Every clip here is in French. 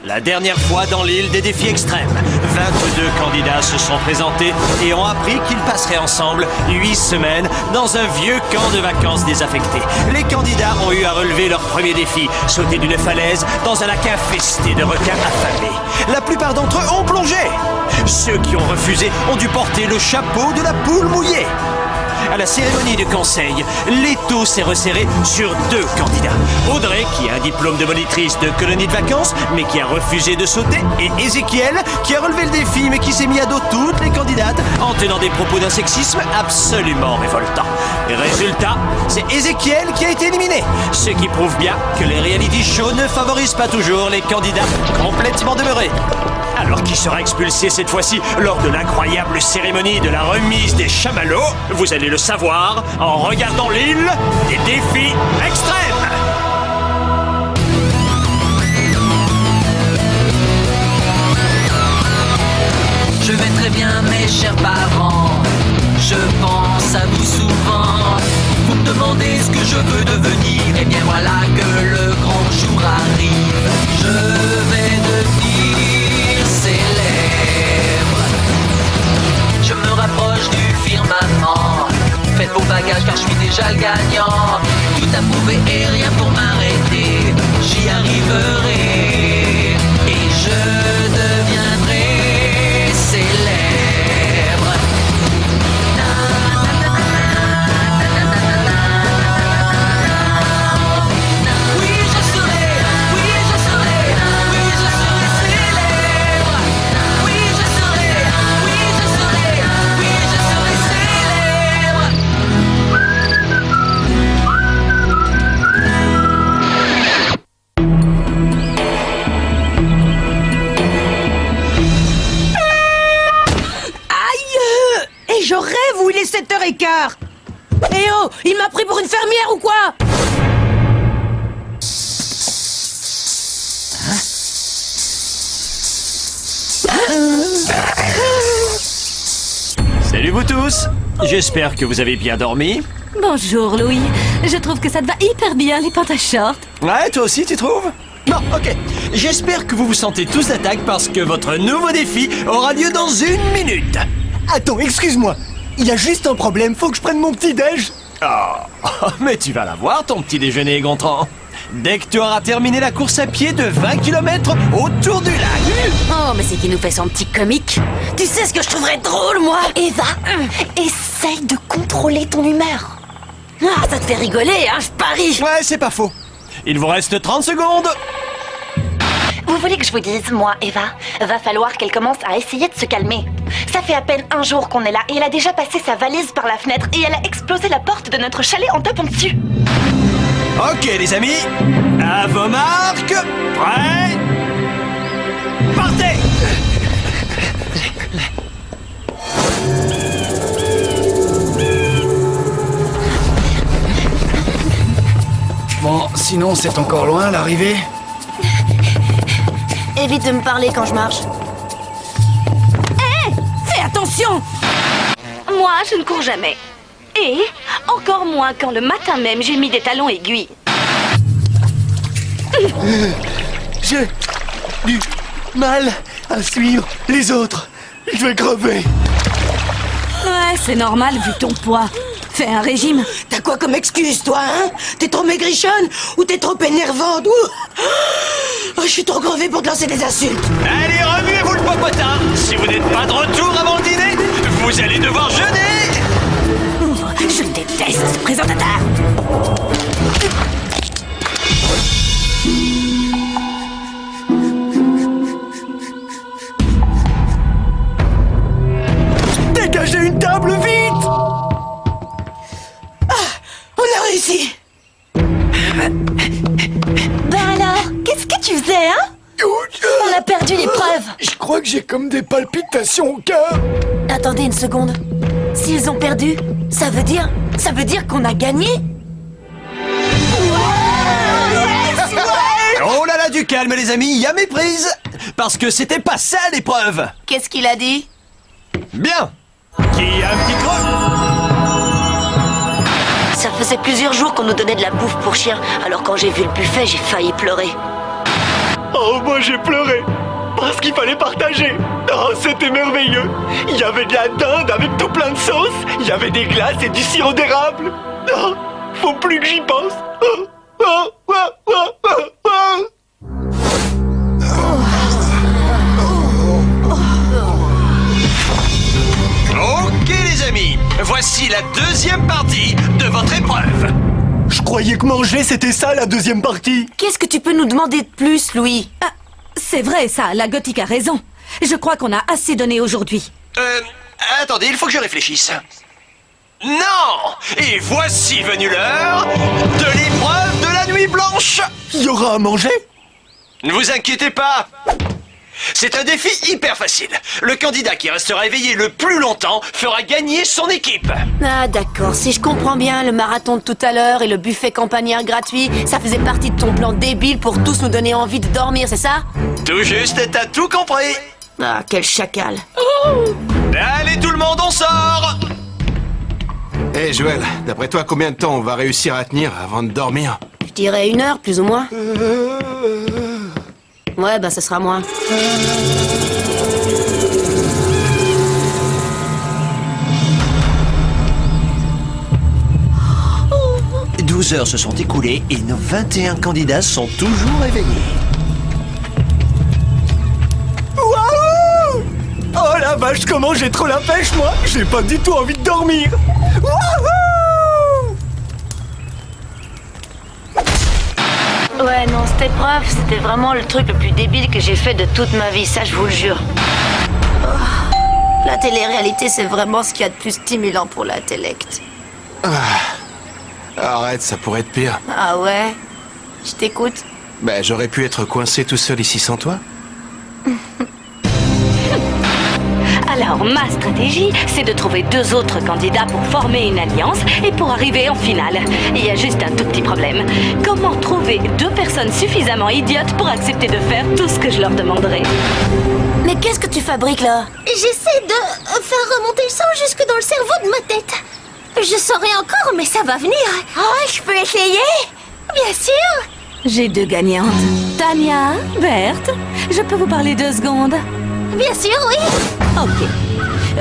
La dernière fois dans l'île des défis extrêmes, 22 candidats se sont présentés et ont appris qu'ils passeraient ensemble 8 semaines dans un vieux camp de vacances désaffecté. Les candidats ont eu à relever leur premier défi, sauter d'une falaise dans un lac infesté de requins affamés. La plupart d'entre eux ont plongé. Ceux qui ont refusé ont dû porter le chapeau de la poule mouillée. À la cérémonie du conseil, l'étau s'est resserré sur 2 candidats. Audrey, qui a un diplôme de monitrice de colonie de vacances, mais qui a refusé de sauter, et Ézéchiel, qui a relevé le défi, mais qui s'est mis à dos toutes les candidates en tenant des propos d'un sexisme absolument révoltant. Et résultat, c'est Ézéchiel qui a été éliminé. Ce qui prouve bien que les reality shows ne favorisent pas toujours les candidats complètement demeurés. Alors qui sera expulsé cette fois-ci lors de l'incroyable cérémonie de la remise des chamallows? Vous allez le savoir en regardant l'île des défis extrêmes. Je vais très bien mes chers parents, je pense à vous souvent. Vous me demandez ce que je veux devenir, et bien voilà que le grand jour arrive. Je vais devenir célèbre. Je me rapproche du firmament. Faites vos bagages car je suis déjà le gagnant. Tout à prouver et rien pour m'arrêter. J'y arriverai et je deviendrai célèbre. Oui, je serai, oui, je serai, oui, je serai célèbre. Oui, je serai, oui, je serai, oui, je serai célèbre. Aïe! Et je rêve où il est 7h15. Eh oh, il m'a pris pour une fermière ou quoi? Salut vous tous. J'espère que vous avez bien dormi. Bonjour Louis, je trouve que ça te va hyper bien les pantalons shorts. Ouais, toi aussi, tu trouves? Bon, ok. J'espère que vous vous sentez tous d'attaque parce que votre nouveau défi aura lieu dans 1 minute. Attends, excuse-moi. Il y a juste un problème, faut que je prenne mon petit-déj. Oh, mais tu vas l'avoir, ton petit déjeuner, Gontran. Dès que tu auras terminé la course à pied de 20 km autour du lac. Oh, mais c'est qui nous fait son petit comique. Tu sais ce que je trouverais drôle, moi? Eva, essaye de contrôler ton humeur. Ah, ça te fait rigoler, hein, je parie. Ouais, c'est pas faux. Il vous reste 30 secondes. Vous voulez que je vous dise, moi, Eva, va falloir qu'elle commence à essayer de se calmer. Ça fait à peine 1 jour qu'on est là et elle a déjà passé sa valise par la fenêtre et elle a explosé la porte de notre chalet en tapant dessus. Ok, les amis, à vos marques. Prêts? Partez! Bon, sinon c'est encore loin l'arrivée. Évite de me parler quand je marche. Fais attention! Moi, je ne cours jamais. Et encore moins quand le matin même j'ai mis des talons aiguilles. J'ai du mal à suivre les autres. Je vais crever. Ouais, c'est normal vu ton poids. Fais un régime. T'as quoi comme excuse, toi, hein? T'es trop maigrichonne ou t'es trop énervante? Oh, je suis trop crevée pour te lancer des insultes. Allez, remuez-vous le popotin. Si vous n'êtes pas de retour avant le dîner, vous allez devoir jeûner. Je déteste ce présentateur. Dégagez une table vite. On a réussi. Ben alors, qu'est-ce que tu faisais, hein? On a perdu l'épreuve. Je crois que j'ai comme des palpitations au cœur. Attendez une seconde. S'ils ont perdu, ça veut dire qu'on a gagné? Oh là là, du calme, les amis, il y a méprise. Parce que c'était pas ça l'épreuve. Qu'est-ce qu'il a dit? Bien. Qui a un petit creux? Ça faisait plusieurs jours qu'on nous donnait de la bouffe pour chien, alors quand j'ai vu le buffet, j'ai failli pleurer. Oh, moi j'ai pleuré. Parce qu'il fallait partager. Oh, c'était merveilleux. Il y avait de la dinde avec tout plein de sauce. Il y avait des glaces et du sirop d'érable. Oh, faut plus que j'y pense. Oh, oh, oh, oh, oh, oh. Ok les amis, voici la deuxième partie de votre épreuve. Je croyais que manger c'était ça la deuxième partie. Qu'est-ce que tu peux nous demander de plus, Louis? Ah, c'est vrai ça, la gothique a raison. Je crois qu'on a assez donné aujourd'hui. Attendez, il faut que je réfléchisse. Non! Et voici venue l'heure de l'épreuve de la nuit blanche. Il y aura à manger? Ne vous inquiétez pas. C'est un défi hyper facile. Le candidat qui restera éveillé le plus longtemps fera gagner son équipe. Ah d'accord, si je comprends bien, le marathon de tout à l'heure et le buffet campagnard gratuit, ça faisait partie de ton plan débile pour tous nous donner envie de dormir, c'est ça? Tout juste, t'as tout compris. Ah, quel chacal. Allez tout le monde, on sort. Hé Joël, d'après toi, combien de temps on va réussir à tenir avant de dormir? Je dirais 1 heure, plus ou moins. Ouais, bah ce sera moins. 12 heures se sont écoulées et nos 21 candidats sont toujours éveillés. Waouh! Oh la vache, comment j'ai trop la pêche, moi! J'ai pas du tout envie de dormir! Wouhou! Ouais, non, cette épreuve, c'était vraiment le truc le plus débile que j'ai fait de toute ma vie, ça je vous le jure. La télé-réalité, c'est vraiment ce qu'il y a de plus stimulant pour l'intellect. Arrête, ça pourrait être pire. Ah ouais? Je t'écoute. Ben, j'aurais pu être coincé tout seul ici sans toi. Alors, ma stratégie, c'est de trouver 2 autres candidats pour former une alliance et pour arriver en finale. Il y a juste un tout petit problème. Comment trouver 2 personnes suffisamment idiotes pour accepter de faire tout ce que je leur demanderai? Mais qu'est-ce que tu fabriques là? J'essaie de faire remonter le sang jusque dans le cerveau de ma tête. Je saurai encore, mais ça va venir. Oh, je peux essayer? Bien sûr. J'ai 2 gagnantes. Tania, Berthe, je peux vous parler 2 secondes? Bien sûr, oui. Ok.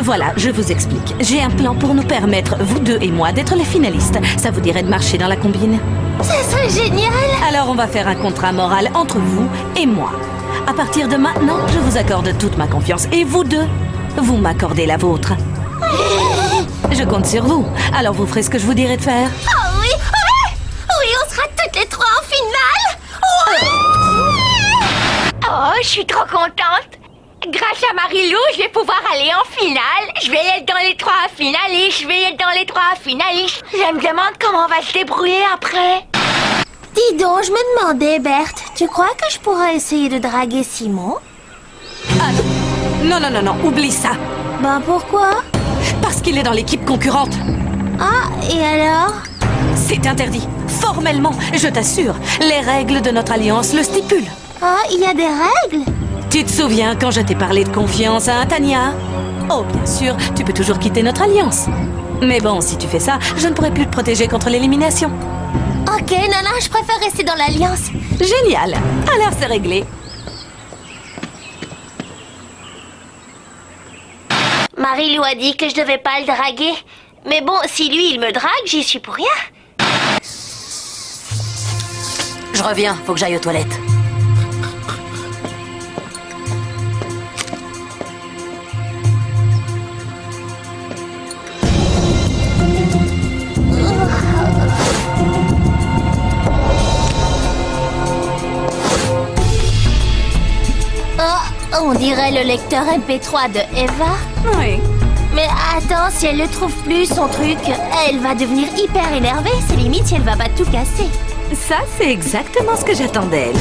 Voilà, je vous explique. J'ai un plan pour nous permettre, vous 2 et moi, d'être les finalistes. Ça vous dirait de marcher dans la combine? Ça serait génial. Alors on va faire un contrat moral entre vous et moi. À partir de maintenant, je vous accorde toute ma confiance. Et vous 2, vous m'accordez la vôtre. Je compte sur vous. Alors vous ferez ce que je vous dirai de faire. Oh oui, oui. Oui, on sera toutes les 3 en finale. Ouais. Oh, je suis trop contente. Grâce à Marilou, je vais pouvoir aller en finale. Je vais être dans les 3 finalistes. Je vais être dans les 3 finalistes. Je me demande comment on va se débrouiller après. Dis donc, je me demandais, Berthe, tu crois que je pourrais essayer de draguer Simon? Ah non. Non, oublie ça. Ben pourquoi? Parce qu'il est dans l'équipe concurrente. Ah, et alors? C'est interdit. Formellement, je t'assure. Les règles de notre alliance le stipulent. Ah, il y a des règles? Tu te souviens quand je t'ai parlé de confiance, hein, Tania? Oh, bien sûr, tu peux toujours quitter notre alliance. Mais bon, si tu fais ça, je ne pourrai plus te protéger contre l'élimination. Ok, Nana, je préfère rester dans l'alliance. Génial. Alors c'est réglé. Marilou a dit que je devais pas le draguer. Mais bon, si lui, il me drague, j'y suis pour rien. Je reviens, faut que j'aille aux toilettes. Oh, on dirait le lecteur MP3 de Eva. Oui. Mais attends, si elle le trouve plus, son truc, elle va devenir hyper énervée. C'est limite si elle va pas tout casser. Ça, c'est exactement ce que j'attendais.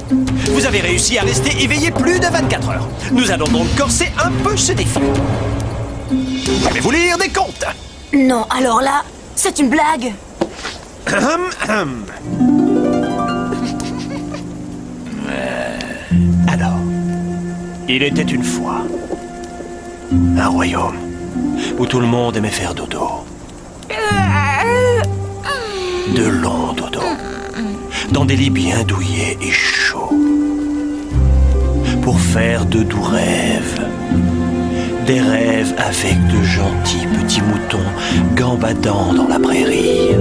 Vous avez réussi à rester éveillé plus de 24 heures. Nous allons donc corser un peu ce défi. Je vais vous lire des contes. Non, alors là, c'est une blague. Alors, il était une fois un royaume où tout le monde aimait faire dodo. De longs dodos, dans des lits bien douillets et chauds, pour faire de doux rêves. Des rêves avec de gentils petits moutons gambadant dans la prairie.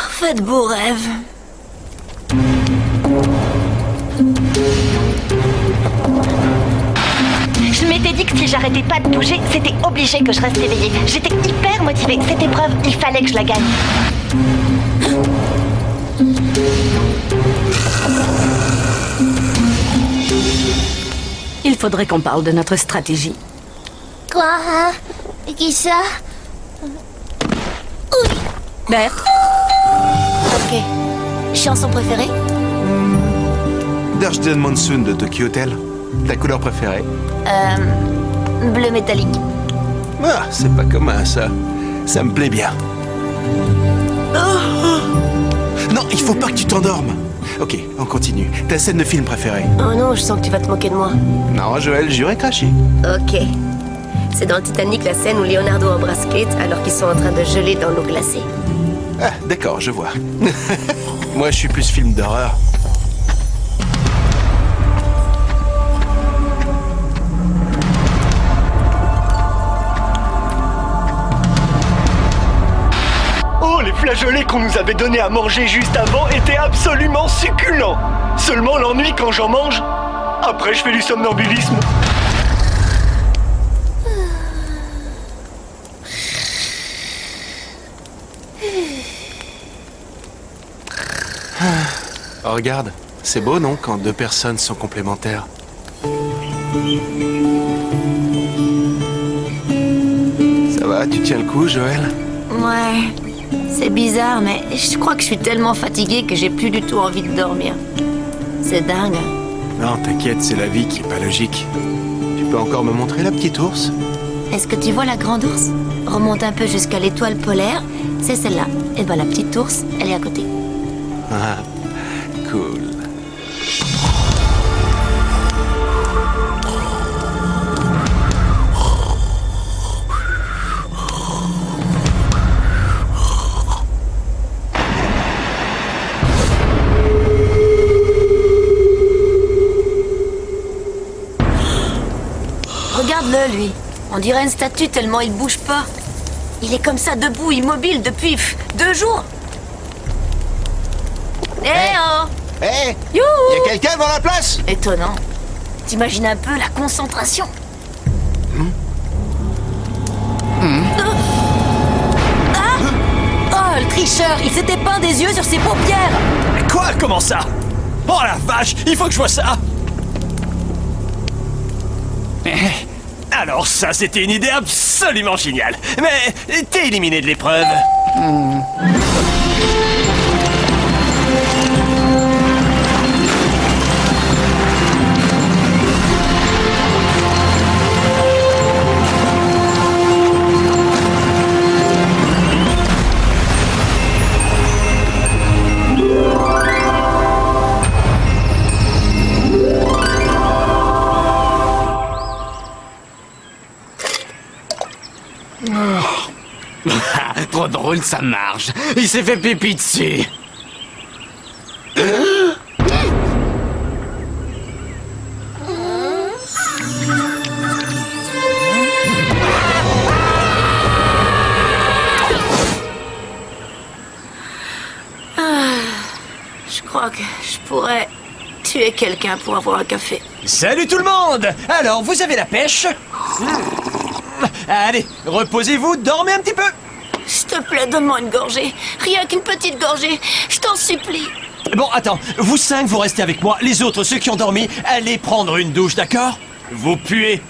Faites beaux rêves. Je m'étais dit que si j'arrêtais pas de bouger, c'était obligé que je reste éveillée. J'étais hyper motivée. Cette épreuve, il fallait que je la gagne. Il faudrait qu'on parle de notre stratégie. Quoi, hein? Qui ça? Berthe, Ok. Chanson préférée? Darjeeling Monsoon de Tokyo Hotel. Ta couleur préférée? Bleu métallique. Ah, c'est pas commun ça. Ça me plaît bien. Non, il faut pas que tu t'endormes. Ok, on continue. Ta scène de film préférée? Oh non, je sens que tu vas te moquer de moi. Non, Joël, j'aurais craché. Ok. C'est dans le Titanic la scène où Leonardo embrasse Kate alors qu'ils sont en train de geler dans l'eau glacée. Ah, d'accord, je vois. Moi, je suis plus film d'horreur. Oh, les flageolets qu'on nous avait donnés à manger juste avant étaient absolument succulents. Seulement l'ennui quand j'en mange, après je fais du somnambulisme. Oh, regarde, c'est beau, non, quand deux personnes sont complémentaires? Ça va, tu tiens le coup, Joël? Ouais. C'est bizarre, mais je crois que je suis tellement fatiguée que j'ai plus du tout envie de dormir. C'est dingue. Non, t'inquiète, c'est la vie qui est pas logique. Tu peux encore me montrer la petite ours? Est-ce que tu vois la grande ours? Remonte un peu jusqu'à l'étoile polaire. C'est celle-là. Et ben la petite ours, elle est à côté. Ah, cool. Regarde-le, lui. On dirait une statue tellement il bouge pas. Il est comme ça, debout, immobile, depuis 2 jours. Eh oh! Hé! Youhou! Y a quelqu'un dans la place? Étonnant. T'imagines un peu la concentration. Ah! Oh, le tricheur, il s'était peint des yeux sur ses paupières. Mais quoi? Comment ça? Oh la vache! Il faut que je vois ça! Alors ça, c'était une idée absolument géniale. Mais t'es éliminé de l'épreuve. Trop drôle, ça marche. Il s'est fait pipi dessus. crois que je pourrais tuer quelqu'un pour avoir un café. Salut tout le monde! Alors, vous avez la pêche? Allez, reposez-vous, dormez un petit peu. S'il te plaît, donne-moi une gorgée. Rien qu'une petite gorgée. Je t'en supplie. Bon, attends, vous 5, vous restez avec moi. Les autres, ceux qui ont dormi, allez prendre une douche, d'accord? Vous puez.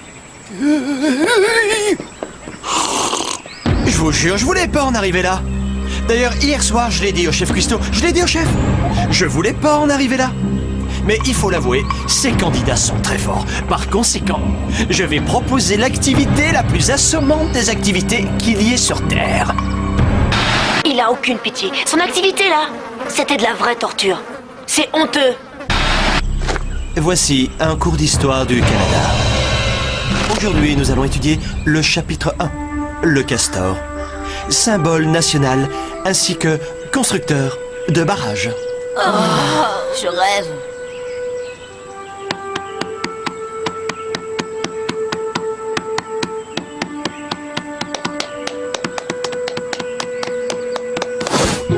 Je vous jure, je voulais pas en arriver là. D'ailleurs, hier soir, je l'ai dit au chef Cuistot. Je l'ai dit au chef. Je voulais pas en arriver là. Mais il faut l'avouer, ces candidats sont très forts. Par conséquent, je vais proposer l'activité la plus assommante des activités qu'il y ait sur Terre. Il a aucune pitié. Son activité, là, c'était de la vraie torture. C'est honteux. Voici un cours d'histoire du Canada. Aujourd'hui, nous allons étudier le chapitre 1, le castor, symbole national ainsi que constructeur de barrages. Oh, je rêve.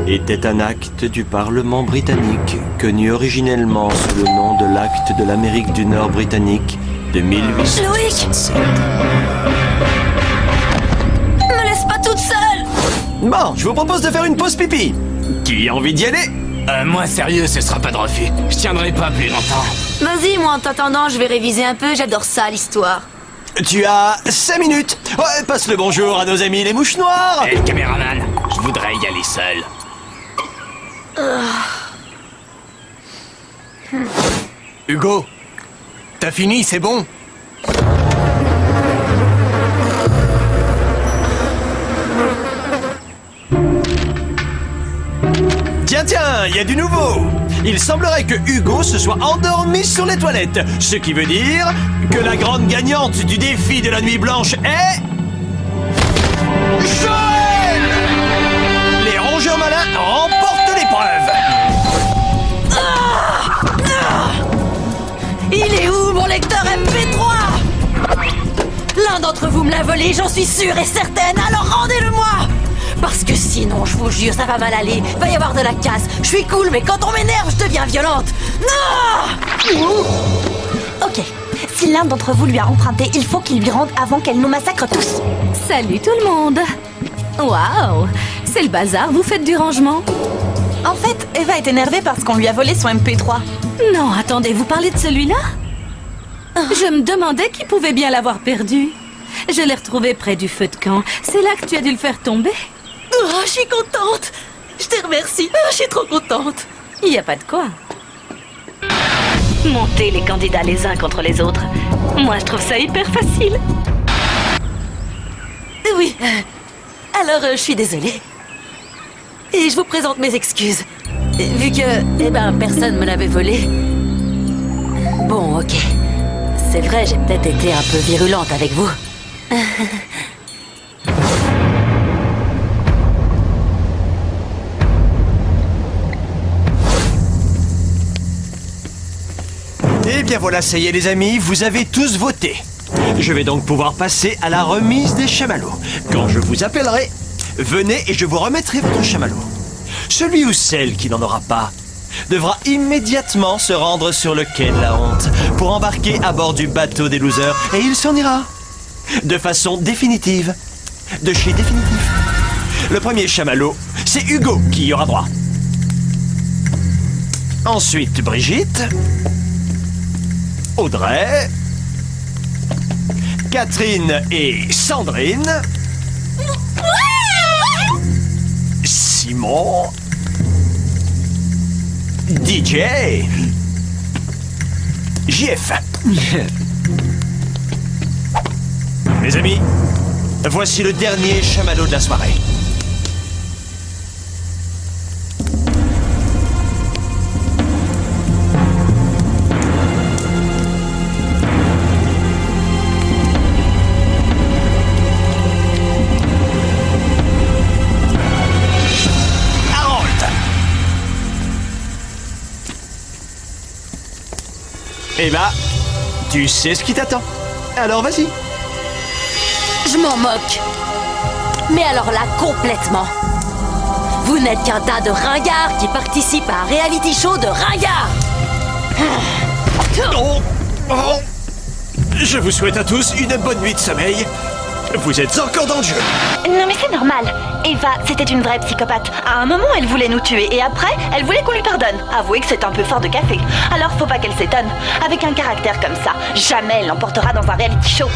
Était un acte du Parlement britannique, connu originellement sous le nom de l'acte de l'Amérique du Nord britannique de 1867. Me laisse pas toute seule. Bon, je vous propose de faire une pause pipi. Qui a envie d'y aller? Moi, sérieux, ce sera pas de refus. Je tiendrai pas plus longtemps. Vas-y, moi, en t'attendant, je vais réviser un peu. J'adore ça, l'histoire. Tu as 5 minutes. Ouais, passe le bonjour à nos amis les mouches noires. Hé, caméraman, je voudrais y aller seul. Hugo, t'as fini, c'est bon? Tiens, il y a du nouveau. Il semblerait que Hugo se soit endormi sur les toilettes. Ce qui veut dire que la grande gagnante du défi de la nuit blanche est... Joël! Les rongeurs malins remportent l'épreuve. Il est où, mon lecteur MP3? L'un d'entre vous me l'a volé, j'en suis sûre et certaine, alors rendez-le-moi! Parce que sinon, je vous jure, ça va mal aller. Va y avoir de la casse. Je suis cool, mais quand on m'énerve, je deviens violente. Non! Ok, si l'un d'entre vous lui a emprunté, il faut qu'il lui rende avant qu'elle nous massacre tous. Salut tout le monde. Waouh, c'est le bazar, vous faites du rangement? En fait, Eva est énervée parce qu'on lui a volé son MP3. Non, attendez, vous parlez de celui-là? Je me demandais qui pouvait bien l'avoir perdu. Je l'ai retrouvé près du feu de camp. C'est là que tu as dû le faire tomber. Oh, je suis contente. Je te remercie. Je suis trop contente. Il n'y a pas de quoi. Montez les candidats les uns contre les autres. Moi, je trouve ça hyper facile. Oui. Alors, je suis désolée. Et je vous présente mes excuses. Vu que, personne me l'avait volé. Bon, ok. C'est vrai, j'ai peut-être été un peu virulente avec vous. Eh bien voilà, ça y est les amis, vous avez tous voté. Je vais donc pouvoir passer à la remise des chamallows. Quand je vous appellerai, venez et je vous remettrai votre chamallow. Celui ou celle qui n'en aura pas devra immédiatement se rendre sur le quai de la honte pour embarquer à bord du bateau des losers et il s'en ira. De façon définitive. De chez Définitif. Le premier chamallow, c'est Hugo qui y aura droit. Ensuite Brigitte, Audrey, Catherine et Sandrine, Simon, DJ, JF. Mes amis, voici le dernier chamallow de la soirée. Eh ben, tu sais ce qui t'attend. Alors vas-y. Je m'en moque. Mais alors là, complètement. Vous n'êtes qu'un tas de ringards qui participent à un reality show de ringards. Oh, oh. Je vous souhaite à tous une bonne nuit de sommeil. Vous êtes encore dans le jeu. Non mais c'est normal. Eva, c'était une vraie psychopathe. À un moment, elle voulait nous tuer et après, elle voulait qu'on lui pardonne. Avouez que c'est un peu fort de café. Alors faut pas qu'elle s'étonne. Avec un caractère comme ça, jamais elle l'emportera dans un reality show.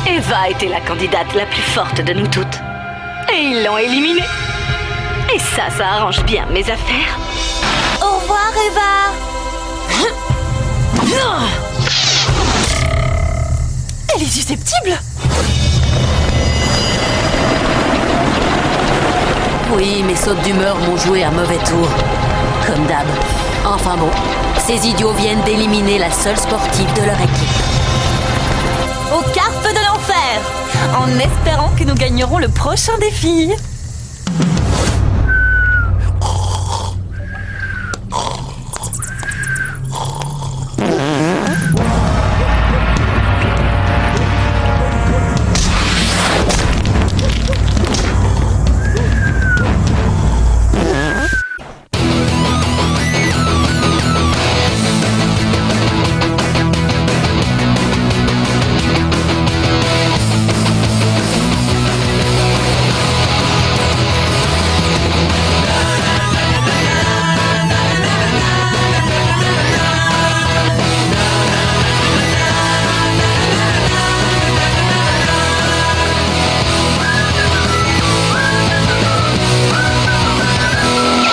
Eva était la candidate la plus forte de nous toutes. Et ils l'ont éliminée. Et ça arrange bien mes affaires. Au revoir, Eva. Elle est susceptible. Oui, mes sautes d'humeur m'ont joué un mauvais tour. Comme d'hab. Enfin bon, ces idiots viennent d'éliminer la seule sportive de leur équipe. Au carpe de l'enfer, en espérant que nous gagnerons le prochain défi.